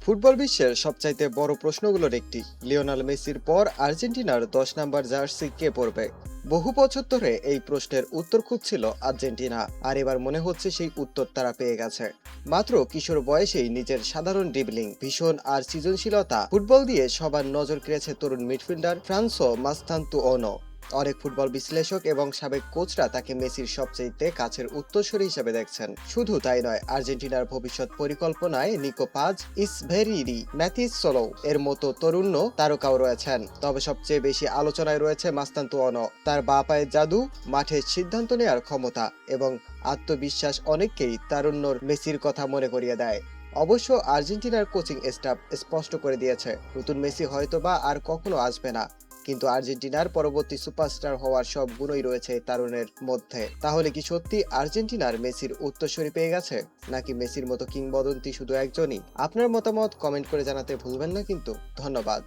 Football বিশ্বের সবচাইতে বড় প্রশ্নগুলোর একটি, লিওনেল মেসির পর আর্জেন্টিনার 10 নাম্বার জার্সি কে পরবে। বহু বছর ধরে এই প্রশ্নের উত্তর খুঁজছিল আর্জেন্টিনা, আর এবার মনে হচ্ছে সেই উত্তর তারা পেয়ে গেছে। মাত্র কিশোর বয়সেই নিজের সাধারণ ড্রিবলিং, ভীষণ আর সৃজনশীলতা ফুটবল দিয়ে সবার নজর কেড়েছে তরুণ মিডফিল্ডার ফ্রান্সো মাস্তান্তুওনো। অনেক ফুটবল বিশ্লেষক এবং সাবেক কোচরা তাকে মেসির সবচেয়ে কাছের উত্তরসূরি হিসেবে দেখছেন। শুধু তাই নয়, আর্জেন্টিনার ভবিষ্যৎ পরিকল্পনায় নিকো পাজ, ইসভেরিরি, ম্যাথিস সোলো এর মতো তরুণ তারকাও রয়েছেন। তবে সবচেয়ে বেশি আলোচনায় রয়েছে মাস্তান্তুয়ানো। তার বাঁ পায়ের জাদু, মাঠের সিদ্ধান্ত নেওয়ার ক্ষমতা এবং আত্মবিশ্বাস অনেককেই তারুণ্যর মেসির কথা মনে করিয়ে দেয়। অবশ্য আর্জেন্টিনার কোচিং স্টাফ স্পষ্ট করে দিয়েছে, নতুন মেসি হয়তোবা আর কখনো আসবে না, কিন্তু আর্জেন্টিনার পরবর্তী সুপারস্টার হওয়ার সব গুণই রয়েছে এই তারুণের মধ্যে। তাহলে কি সত্যি আর্জেন্টিনার মেসির উত্তরসূরি পেয়ে গেছে, নাকি মেসির মতো কিংবদন্তি শুধু একজনই? আপনার মতামত কমেন্ট করে জানাতে ভুলবেন না কিন্তু। ধন্যবাদ।